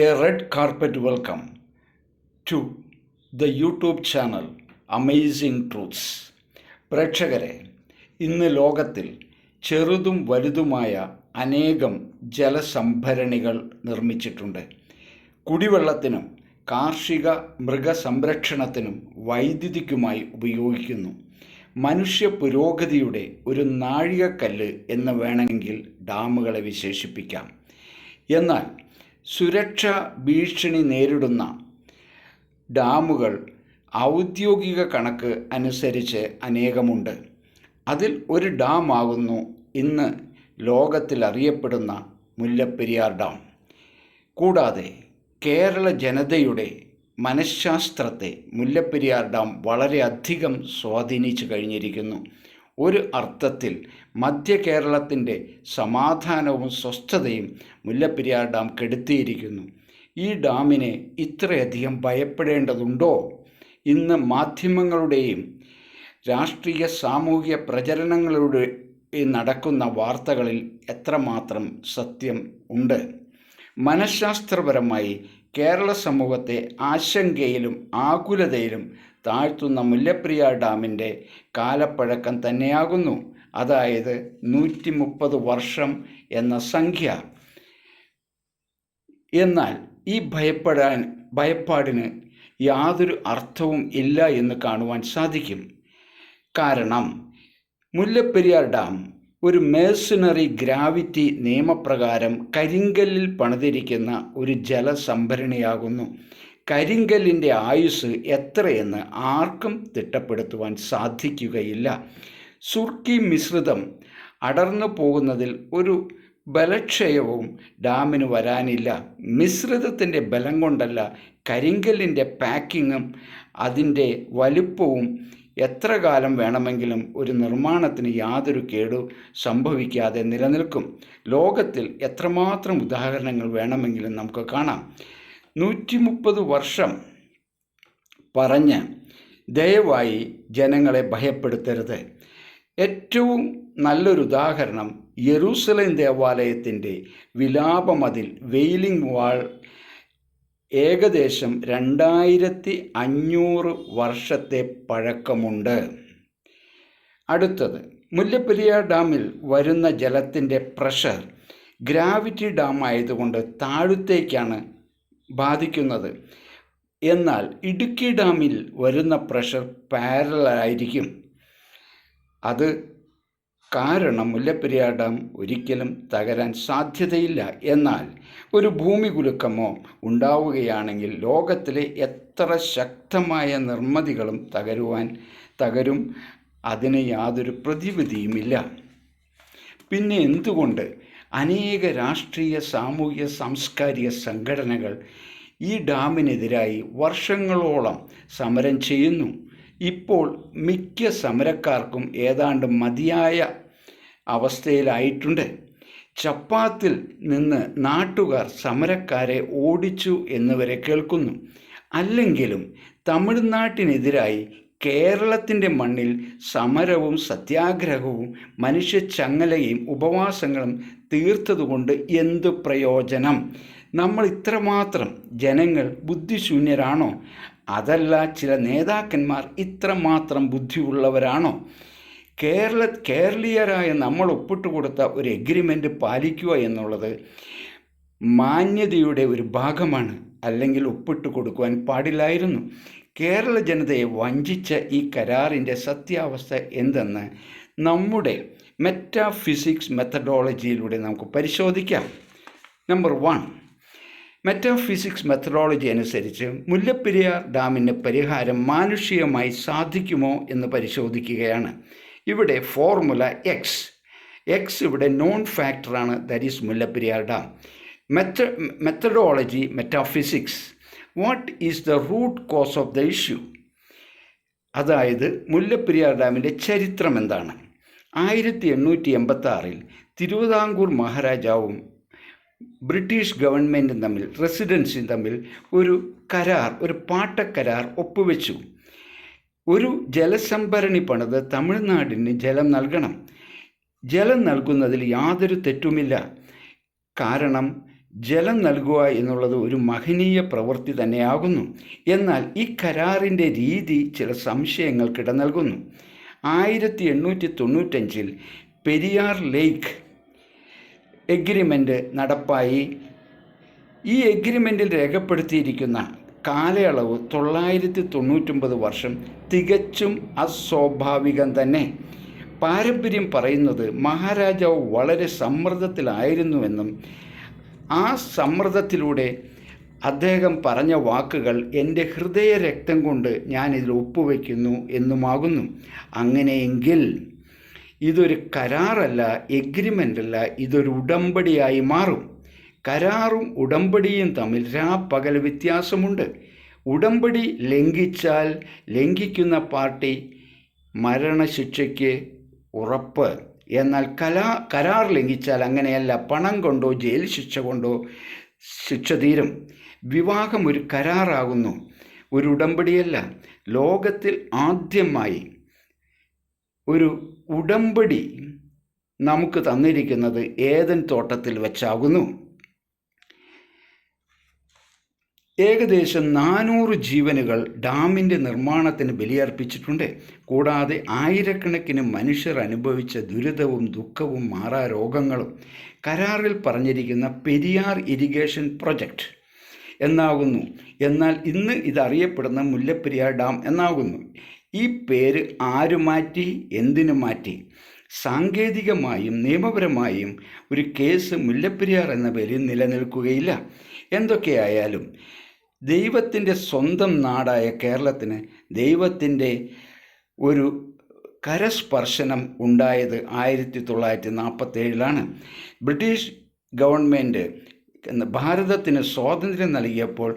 A red carpet welcome to the YouTube channel amazing truths. പ്രേക്ഷകരെ, ഇന്ന് ലോകത്തിൽ ചെറുതും വലുതുമായ അനേകം ജലസംഭരണികൾ നിർമ്മിച്ചിട്ടുണ്ട്. കുടിവെള്ളത്തിനും കാർഷിക മൃഗസംരക്ഷണത്തിനും വൈദ്യുതിക്കുമായി ഉപയോഗിക്കുന്നു. മനുഷ്യ പുരോഗതിയുടെ ഒരു നാഴികക്കല്ല് എന്ന് വേണമെങ്കിൽ ഡാമുകളെ വിശേഷിപ്പിക്കാം. എന്നാൽ സുരക്ഷാ ഭീഷണി നേരിടുന്ന ഡാമുകൾ ഔദ്യോഗിക കണക്ക് അനുസരിച്ച് അനേകമുണ്ട്. അതിൽ ഒരു ഡാമാകുന്നു ഇന്ന് ലോകത്തിൽ അറിയപ്പെടുന്ന മുല്ലപ്പെരിയാർ ഡാം. കൂടാതെ കേരള ജനതയുടെ മനഃശാസ്ത്രത്തെ മുല്ലപ്പെരിയാർ ഡാം വളരെയധികം സ്വാധീനിച്ചു കഴിഞ്ഞിരിക്കുന്നു. ഒരു അർത്ഥത്തിൽ മധ്യ കേരളത്തിൻ്റെ സമാധാനവും സ്വസ്ഥതയും മുല്ലപ്പെരിയാർ ഡാം കെടുത്തിയിരിക്കുന്നു. ഈ ഡാമിനെ ഇത്രയധികം ഭയപ്പെടേണ്ടതുണ്ടോ? ഇന്ന് മാധ്യമങ്ങളുടെയും രാഷ്ട്രീയ സാമൂഹിക പ്രചരണങ്ങളുടെ നടക്കുന്ന വാർത്തകളിൽ എത്രമാത്രം സത്യം ഉണ്ട്? മനഃശാസ്ത്രപരമായി കേരള സമൂഹത്തെ ആശങ്കയിലും ആകുലതയിലും താഴ്ത്തുന്ന മുല്ലപ്പെരിയാർ ഡാമിൻ്റെ കാലപ്പഴക്കം തന്നെയാകുന്നു. അതായത് 130 വർഷം എന്ന സംഖ്യ. എന്നാൽ ഈ ഭയപ്പാടിന് യാതൊരു അർത്ഥവും ഇല്ല എന്ന് കാണുവാൻ സാധിക്കും. കാരണം മുല്ലപ്പെരിയാർ ഡാം ഒരു മേസണറി ഗ്രാവിറ്റി നിയമപ്രകാരം കരിങ്കല്ലിൽ പണിതിരിക്കുന്ന ഒരു ജലസംഭരണിയാകുന്നു. കരിങ്കല്ലിൻ്റെ ആയുസ് എത്രയെന്ന് ആർക്കും തിട്ടപ്പെടുത്തുവാൻ സാധിക്കുകയില്ല. സുർക്കി മിശ്രിതം അടർന്നു പോകുന്നതിൽ ഒരു ബലക്ഷയവും ഡാമിന് വരാനില്ല. മിശ്രിതത്തിൻ്റെ ബലം കൊണ്ടല്ല, കരിങ്കല്ലിൻ്റെ പാക്കിങ്ങും അതിൻ്റെ വലുപ്പവും എത്ര കാലം വേണമെങ്കിലും ഒരു നിർമ്മാണത്തിന് യാതൊരു കേടു സംഭവിക്കാതെ നിലനിൽക്കും. ലോകത്തിൽ എത്രമാത്രം ഉദാഹരണങ്ങൾ വേണമെങ്കിലും നമുക്ക് കാണാം. 130 വർഷം പറഞ്ഞ് ദയവായി ജനങ്ങളെ ഭയപ്പെടുത്തരുത്. ഏറ്റവും നല്ലൊരു ഉദാഹരണം യെരൂശലേം ദേവാലയത്തിൻ്റെ വിലാപമതിൽ വെയിലിംഗ് വാൾ ഏകദേശം 2500 വർഷത്തെ പഴക്കമുണ്ട്. അടുത്തത്, മുല്ലപ്പെരിയാർ ഡാമിൽ വരുന്ന ജലത്തിൻ്റെ പ്രഷർ ഗ്രാവിറ്റി ഡാം ആയതുകൊണ്ട് താഴത്തേക്കാണ് ബാധിക്കുന്നത്. എന്നാൽ ഇടുക്കി ഡാമിൽ വരുന്ന പ്രഷർ പാരലായിരിക്കും. അത് കാരണം മുല്ലപ്പെരിയാർ ഡാം ഒരിക്കലും തകരാൻ സാധ്യതയില്ല. എന്നാൽ ഒരു ഭൂമി കുലുക്കമോ ഉണ്ടാവുകയാണെങ്കിൽ ലോകത്തിലെ എത്ര ശക്തമായ നിർമ്മിതികളും തകരും. അതിന് യാതൊരു പ്രതിവിധിയുമില്ല. പിന്നെ എന്തുകൊണ്ട് അനേക രാഷ്ട്രീയ സാമൂഹിക സാംസ്കാരിക സംഘടനകൾ ഈ ഡാമിനെതിരായി വർഷങ്ങളോളം സമരം ചെയ്യുന്നു? ഇപ്പോൾ മിക്ക സമരക്കാർക്കും ഏതാണ്ട് മതിയായ അവസ്ഥയിലായിട്ടുണ്ട്. ചപ്പാത്തിൽ നിന്ന് നാട്ടുകാർ സമരക്കാരെ ഓടിച്ചു എന്നിവരെ കേൾക്കുന്നു. അല്ലെങ്കിലും തമിഴ്നാട്ടിനെതിരായി കേരളത്തിൻ്റെ മണ്ണിൽ സമരവും സത്യാഗ്രഹവും മനുഷ്യച്ചങ്ങലയും ഉപവാസങ്ങളും തീർത്തതുകൊണ്ട് എന്തു പ്രയോജനം? നമ്മൾ ഇത്രമാത്രം ജനങ്ങൾ ബുദ്ധിശൂന്യരാണോ? അതല്ല ചില നേതാക്കന്മാർ ഇത്രമാത്രം ബുദ്ധിയുള്ളവരാണോ? കേരളീയരായ നമ്മൾ ഒപ്പിട്ട് കൊടുത്ത ഒരു എഗ്രിമെൻ്റ് പാലിക്കുക എന്നുള്ളത് മാന്യതയുടെ ഒരു ഭാഗമാണ്. അല്ലെങ്കിൽ ഒപ്പിട്ട് കൊടുക്കുവാൻ പാടില്ലായിരുന്നു. കേരള ജനതയെ വഞ്ചിച്ച ഈ കരാറിൻ്റെ സത്യാവസ്ഥ എന്തെന്ന് നമ്മുടെ മെറ്റാഫിസിക്സ് മെത്തഡോളജിയിലൂടെ നമുക്ക് പരിശോധിക്കാം. നമ്പർ 1, മെറ്റാഫിസിക്സ് മെത്തഡോളജി അനുസരിച്ച് മുല്ലപ്പെരിയാർ ഡാമിന് പരിഹാരം മാനുഷികമായി സാധിക്കുമോ എന്ന് പരിശോധിക്കുകയാണ്. ഇവിടെ ഫോർമുല എക്സ് ഇവിടെ നോൺ ഫാക്ടറാണ്. That is Mullaperiyar dam. Methodology metaphysics. What is the root cause of the issue? അതായത് മുല്ലപ്പെരിയാർ ഡാമിൻ്റെ ചരിത്രം എന്താണ്? 1886 തിരുവിതാംകൂർ മഹാരാജാവും ബ്രിട്ടീഷ് ഗവൺമെൻറ്റും തമ്മിൽ റെസിഡൻസിയും തമ്മിൽ ഒരു പാട്ടക്കരാർ ഒപ്പുവെച്ചു. ഒരു ജലസംഭരണി പണിത് തമിഴ്നാടിന് ജലം നൽകണം. ജലം നൽകുന്നതിൽ യാതൊരു തെറ്റുമില്ല. കാരണം ജലം നൽകുക എന്നുള്ളത് ഒരു മഹനീയ പ്രവൃത്തി തന്നെയാകുന്നു. എന്നാൽ ഈ കരാറിൻ്റെ രീതി ചില സംശയങ്ങൾക്കിട നൽകുന്നു. 1895 പെരിയാർ ലേക്ക് എഗ്രിമെൻ്റ് നടപ്പായി. ഈ എഗ്രിമെൻറ്റിൽ രേഖപ്പെടുത്തിയിരിക്കുന്ന കാലയളവ് 999 വർഷം തികച്ചും അസ്വാഭാവികം തന്നെ. പാരമ്പര്യം പറയുന്നത് മഹാരാജാവ് വളരെ സമ്മർദ്ദത്തിലായിരുന്നുവെന്നും ആ സമ്മർദ്ദത്തിലൂടെ അദ്ദേഹം പറഞ്ഞ വാക്കുകൾ എൻ്റെ ഹൃദയരക്തം കൊണ്ട് ഞാനിതിൽ ഒപ്പുവെക്കുന്നു എന്നുമാകുന്നു. അങ്ങനെയെങ്കിൽ ഇതൊരു കരാറല്ല, എഗ്രിമെൻ്റല്ല, ഇതൊരു ഉടമ്പടിയായി മാറും. കരാറും ഉടമ്പടിയും തമ്മിൽ രാപ്പകൽ വ്യത്യാസമുണ്ട്. ഉടമ്പടി ലംഘിച്ചാൽ ലംഘിക്കുന്ന പാർട്ടി മരണശിക്ഷയ്ക്ക് ഉറപ്പ്. എന്നാൽ കരാർ ലംഘിച്ചാൽ അങ്ങനെയല്ല, പണം കൊണ്ടോ ജയിൽ ശിക്ഷ കൊണ്ടോ ശിക്ഷ തീരും. വിവാഹം ഒരു കരാറാകുന്നു, ഒരു ഉടമ്പടിയല്ല. ലോകത്തിൽ ആദ്യമായി ഒരു ഉടമ്പടി നമുക്ക് തന്നിരിക്കുന്നത് ഏദൻ തോട്ടത്തിൽ വെച്ചാകുന്നു. ഏകദേശം 400 ജീവനുകൾ ഡാമിൻ്റെ നിർമ്മാണത്തിന് ബലിയർപ്പിച്ചിട്ടുണ്ട്. കൂടാതെ ആയിരക്കണക്കിന് മനുഷ്യർ അനുഭവിച്ച ദുരിതവും ദുഃഖവും മാറാരോഗങ്ങളും കരാറിൽ പറഞ്ഞിരിക്കുന്ന പെരിയാർ ഇറിഗേഷൻ പ്രൊജക്റ്റ് എന്നാകുന്നു. എന്നാൽ ഇന്ന് ഇതറിയപ്പെടുന്ന മുല്ലപ്പെരിയാർ ഡാം എന്നാകുന്നു. ഈ പേര് ആര് മാറ്റി, എന്തിനു മാറ്റി? സാങ്കേതികമായും നിയമപരമായും ഒരു കേസ് മുല്ലപ്പെരിയാർ എന്ന പേരിൽ നിലനിൽക്കുകയില്ല. എന്തൊക്കെയായാലും ദൈവത്തിൻ്റെ സ്വന്തം നാടായ കേരളത്തിന് ദൈവത്തിൻ്റെ ഒരു കരസ്പർശനം ഉണ്ടായത് 1947 ബ്രിട്ടീഷ് ഗവൺമെൻറ് ഭാരതത്തിന് സ്വാതന്ത്ര്യം നൽകിയപ്പോൾ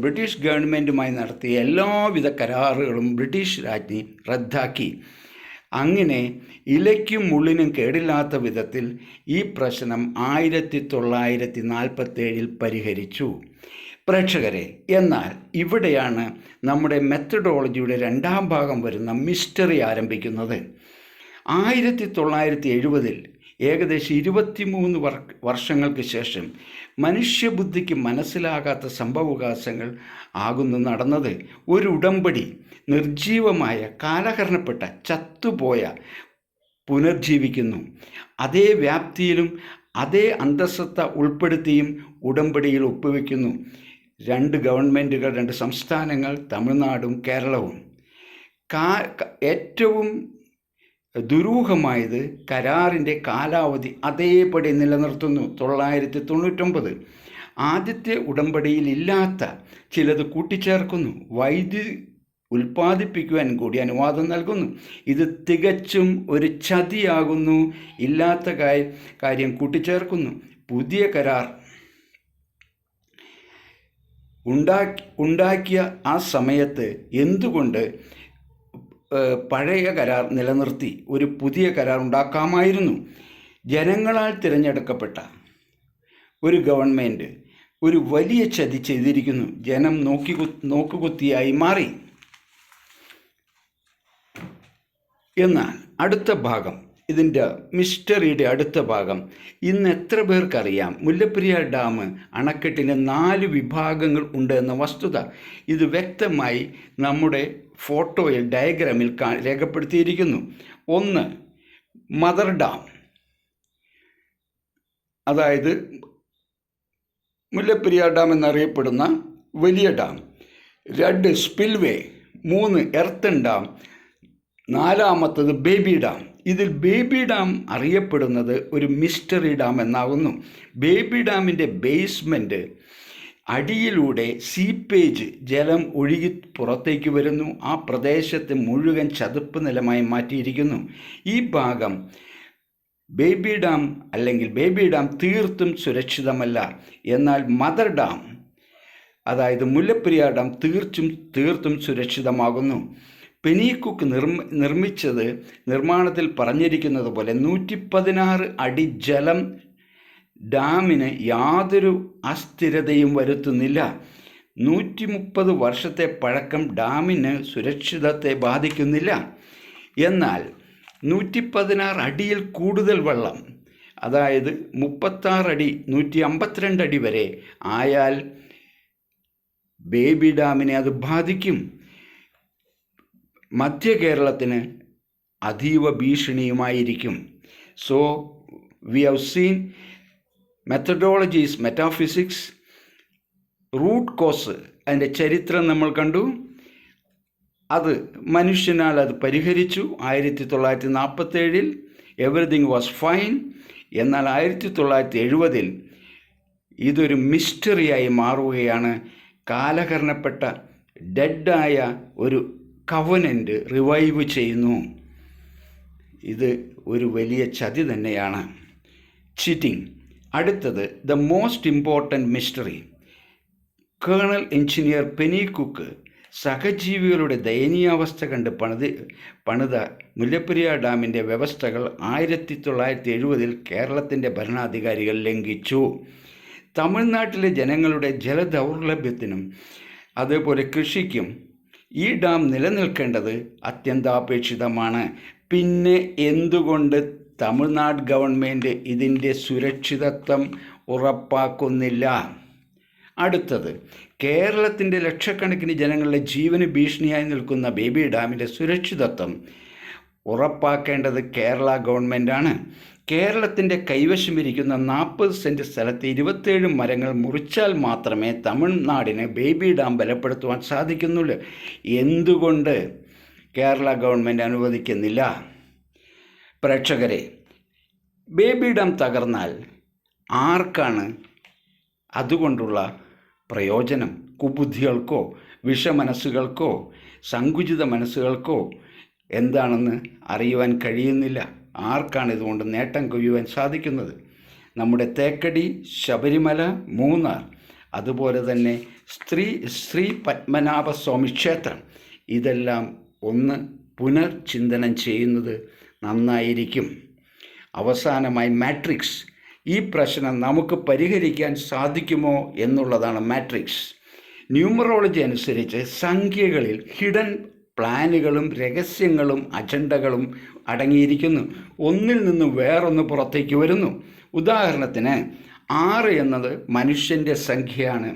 ബ്രിട്ടീഷ് ഗവൺമെൻറ്റുമായി നടത്തിയ എല്ലാവിധ കരാറുകളും ബ്രിട്ടീഷ് രാജ്ഞി റദ്ദാക്കി. അങ്ങനെ ഇലയ്ക്കും മുള്ളിനും കേടില്ലാത്ത വിധത്തിൽ ഈ പ്രശ്നം 1947 പരിഹരിച്ചു. പ്രേക്ഷകരെ, എന്നാൽ ഇവിടെയാണ് നമ്മുടെ മെത്തഡോളജിയുടെ രണ്ടാം ഭാഗം വരുന്ന മിസ്റ്ററി ആരംഭിക്കുന്നത്. 1970 ഏകദേശം 23 വർഷങ്ങൾക്ക് ശേഷം മനുഷ്യബുദ്ധിക്ക് മനസ്സിലാകാത്ത സംഭവവികാസങ്ങൾ ആകുന്നു നടന്നത്. ഒരു ഉടമ്പടി നിർജീവമായ, കാലഹരണപ്പെട്ട, ചത്തുപോയ പുനർജീവിക്കുന്നു. അതേ വ്യാപ്തിയിലും അതേ അന്തസ്സത്ത ഉൾപ്പെടുത്തിയും ഉടമ്പടിയിൽ ഒപ്പുവെക്കുന്നു. 2 ഗവൺമെൻറ്റുകൾ, 2 സംസ്ഥാനങ്ങൾ, തമിഴ്നാടും കേരളവും. ഏറ്റവും ദുരൂഹമായത് കരാറിൻ്റെ കാലാവധി അതേപടി നിലനിർത്തുന്നു. 999. ആദ്യത്തെ ഉടമ്പടിയിൽ ഇല്ലാത്ത ചിലത് കൂട്ടിച്ചേർക്കുന്നു. വൈദ്യുതി ഉൽപ്പാദിപ്പിക്കുവാൻ കൂടി അനുവാദം നൽകുന്നു. ഇത് തികച്ചും ഒരു ചതിയാകുന്നു. ഇല്ലാത്ത കാര്യം കൂട്ടിച്ചേർക്കുന്നു. പുതിയ കരാർ ഉണ്ടാക്കിയ ആ സമയത്ത് എന്തുകൊണ്ട് പഴയ കരാർ നിലനിർത്തി ഒരു പുതിയ കരാർ ഉണ്ടാക്കാമായിരുന്നു? ജനങ്ങളാൽ തിരഞ്ഞെടുക്കപ്പെട്ട ഒരു ഗവൺമെൻറ് ഒരു വലിയ ചതി ചെയ്തിരിക്കുന്നു. ജനം നോക്കുകുത്തിയായി മാറി. എന്നാൽ അടുത്ത ഭാഗം, ഇതിൻ്റെ മിസ്റ്ററിയുടെ അടുത്ത ഭാഗം, ഇന്ന് എത്ര പേർക്കറിയാം മുല്ലപ്പെരിയാർ ഡാം അണക്കെട്ടിന് 4 വിഭാഗങ്ങൾ ഉണ്ട് എന്ന വസ്തുത? ഇത് വ്യക്തമായി നമ്മുടെ ഫോട്ടോയിൽ, ഡയഗ്രാമിൽ രേഖപ്പെടുത്തിയിരിക്കുന്നു. 1 മദർ ഡാം, അതായത് മുല്ലപ്പെരിയാർ ഡാം എന്നറിയപ്പെടുന്ന വലിയ ഡാം. 2 സ്പിൽവേ, 3 എർത്തൻ ഡാം, 4ാമത്തത് ബേബി ഡാം. ഇതിൽ ബേബി ഡാം അറിയപ്പെടുന്നത് ഒരു മിസ്റ്ററി ഡാം എന്നാകുന്നു. ബേബി ഡാമിൻ്റെ ബേസ്മെൻറ്റ് അടിയിലൂടെ സീപ്പേജ് ജലം ഒഴുകി പുറത്തേക്ക് വരുന്നു. ആ പ്രദേശത്ത് മുഴുവൻ ചതുപ്പ് നിലമായി മാറ്റിയിരിക്കുന്നു. ഈ ഭാഗം ബേബി ഡാം അല്ലെങ്കിൽ ബേബി ഡാം തീർത്തും സുരക്ഷിതമല്ല. എന്നാൽ മദർ ഡാം, അതായത് മുല്ലപ്പെരിയാർ ഡാം തീർത്തും സുരക്ഷിതമാകുന്നു. പെനികുക്ക് നിർമ്മിച്ചത് നിർമ്മാണത്തിൽ പറഞ്ഞിരിക്കുന്നത് പോലെ 116 അടി ജലം ഡാമിന് യാതൊരു അസ്ഥിരതയും വരുത്തുന്നില്ല. 130 വർഷത്തെ പഴക്കം ഡാമിന് സുരക്ഷിതത്തെ ബാധിക്കുന്നില്ല. എന്നാൽ 116 അടിയിൽ കൂടുതൽ വെള്ളം, അതായത് 36 അടി 152 അടി വരെ ആയാൽ ബേബി ഡാമിനെ അത് ബാധിക്കും. മധ്യ കേരളത്തിന് അതീവ ഭീഷണിയുമായിരിക്കും. So we have seen methodologies, metaphysics, root cause, അതിൻ്റെ ചരിത്രം നമ്മൾ കണ്ടു. അത് മനുഷ്യനാൽ അത് പരിഹരിച്ചു. 1947 എവറിതിങ് വാസ് ഫൈൻ. എന്നാൽ 1970 ഇതൊരു മിസ്റ്ററിയായി മാറുകയാണ്. കാലഹരണപ്പെട്ട ഡെഡായ ഒരു കവനൻ്റ് റിവൈവ് ചെയ്യുന്നു. ഇത് ഒരു വലിയ ചതി തന്നെയാണ്. ചീറ്റിംഗ്. അടുത്തത് the most important mystery. Colonel engineer Pennycuick സഹജീവികളുടെ ദയനീയാവസ്ഥ കണ്ട് പണിത മുല്ലപ്പെരിയാർ ഡാമിൻ്റെ വ്യവസ്ഥകൾ 1970 കേരളത്തിൻ്റെ ഭരണാധികാരികൾ ലംഘിച്ചു. തമിഴ്നാട്ടിലെ ജനങ്ങളുടെ ജലദൗർലഭ്യത്തിനും അതേപോലെ കൃഷിക്കും ഈ ഡാം നിലനിൽക്കേണ്ടത് അത്യന്താപേക്ഷിതമാണ്. പിന്നെ എന്തുകൊണ്ട് തമിഴ്നാട് ഗവൺമെൻറ് ഇതിൻ്റെ സുരക്ഷിതത്വം ഉറപ്പാക്കുന്നില്ല? അടുത്തത്, കേരളത്തിൻ്റെ ലക്ഷക്കണക്കിന് ജനങ്ങളുടെ ജീവന് ഭീഷണിയായി നിൽക്കുന്ന ബേബി ഡാമിൻ്റെ സുരക്ഷിതത്വം ഉറപ്പാക്കേണ്ടത് കേരള ഗവൺമെൻറ്റാണ്. കേരളത്തിൻ്റെ കൈവശമിരിക്കുന്ന 40 സെൻറ്റ് സ്ഥലത്ത് 27 മരങ്ങൾ മുറിച്ചാൽ മാത്രമേ തമിഴ്നാടിന് ബേബി ഡാം ബലപ്പെടുത്തുവാൻ സാധിക്കുന്നുള്ളൂ. എന്തുകൊണ്ട് കേരള ഗവൺമെൻറ് അനുവദിക്കുന്നില്ല? പ്രേക്ഷകരെ, ബേബി ഡാം തകർന്നാൽ ആർക്കാണ് അതുകൊണ്ടുള്ള പ്രയോജനം? കുബുദ്ധികൾക്കോ വിഷമനസ്സുകൾക്കോ സങ്കുചിത മനസ്സുകൾക്കോ എന്താണെന്ന് അറിയുവാൻ കഴിയുന്നില്ല. ആർക്കാണ് ഇതുകൊണ്ട് നേട്ടം കൊയ്യുവാൻ സാധിക്കുന്നത്? നമ്മുടെ തേക്കടി, ശബരിമല, മൂന്നാർ, അതുപോലെ തന്നെ ശ്രീ പത്മനാഭസ്വാമി ക്ഷേത്രം, ഇതെല്ലാം ഒന്ന് പുനർചിന്തനം ചെയ്യുന്നത് നന്നായിരിക്കും. അവസാനമായി മാട്രിക്സ്. ഈ പ്രശ്നം നമുക്ക് പരിഹരിക്കാൻ സാധിക്കുമോ എന്നുള്ളതാണ് മാട്രിക്സ്. ന്യൂമറോളജി അനുസരിച്ച് സംഖ്യകളിൽ ഹിഡൻ പ്ലാനുകളും രഹസ്യങ്ങളും അജണ്ടകളും അടങ്ങിയിരിക്കുന്നു. ഒന്നിൽ നിന്ന് വേറൊന്ന് പുറത്തേക്ക് വരുന്നു. ഉദാഹരണത്തിന് 6 എന്നത് മനുഷ്യൻ്റെ സംഖ്യയാണ്.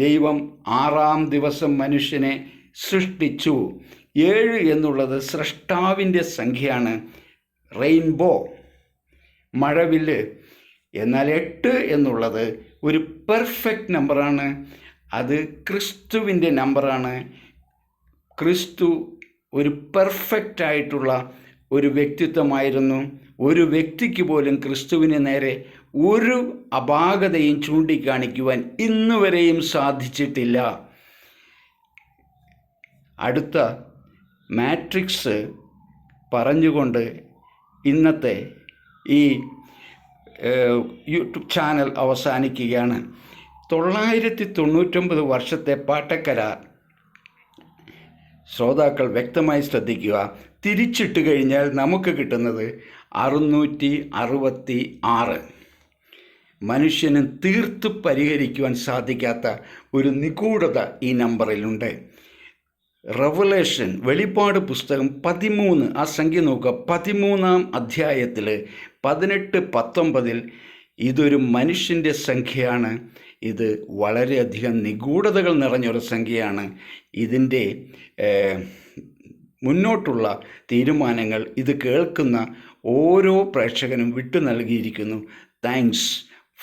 ദൈവം 6-ാം ദിവസം മനുഷ്യനെ സൃഷ്ടിച്ചു. 7 എന്നുള്ളത് സ്രഷ്ടാവിൻ്റെ സംഖ്യയാണ്, റെയിൻബോ, മഴവില്ല്. എന്നാൽ 8 എന്നുള്ളത് ഒരു പെർഫെക്റ്റ് നമ്പറാണ്, അത് ക്രിസ്തുവിൻ്റെ നമ്പറാണ്. ക്രിസ്തു ഒരു പെർഫെക്റ്റ് ആയിട്ടുള്ള ഒരു വ്യക്തിത്വമായിരുന്നു. ഒരു വ്യക്തിക്ക് പോലും ക്രിസ്തുവിന് നേരെ ഒരു അപാകതയും ചൂണ്ടിക്കാണിക്കുവാൻ ഇന്നുവരെയും സാധിച്ചിട്ടില്ല. അടുത്ത മാട്രിക്സ് പറഞ്ഞുകൊണ്ട് ഇന്നത്തെ ഈ യൂട്യൂബ് ചാനൽ അവസാനിക്കുകയാണ്. 999 വർഷത്തെ പാട്ടക്കരാർ ശ്രോതാക്കൾ വ്യക്തമായി ശ്രദ്ധിക്കുക. തിരിച്ചിട്ട് കഴിഞ്ഞാൽ നമുക്ക് കിട്ടുന്നത് 666. മനുഷ്യന് തീർത്ത് പരിഹരിക്കുവാൻ സാധിക്കാത്ത ഒരു നിഗൂഢത ഈ നമ്പറിലുണ്ട്. റെവലേഷൻ, വെളിപ്പാട് പുസ്തകം 13, ആ സംഖ്യ നോക്കുക, 13-ാം അധ്യായത്തിൽ 18-19 ഇതൊരു മനുഷ്യൻ്റെ സംഖ്യയാണ്. ഇത് വളരെയധികം നിഗൂഢതകൾ നിറഞ്ഞൊരു സംഖ്യയാണ്. ഇതിൻ്റെ മുന്നോട്ടുള്ള തീരുമാനങ്ങൾ ഇത് കേൾക്കുന്ന ഓരോ പ്രേക്ഷകനും വിട്ടു നൽകിയിരിക്കുന്നു. Thanks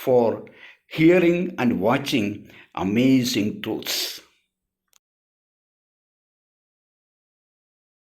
for hearing and watching amazing truths.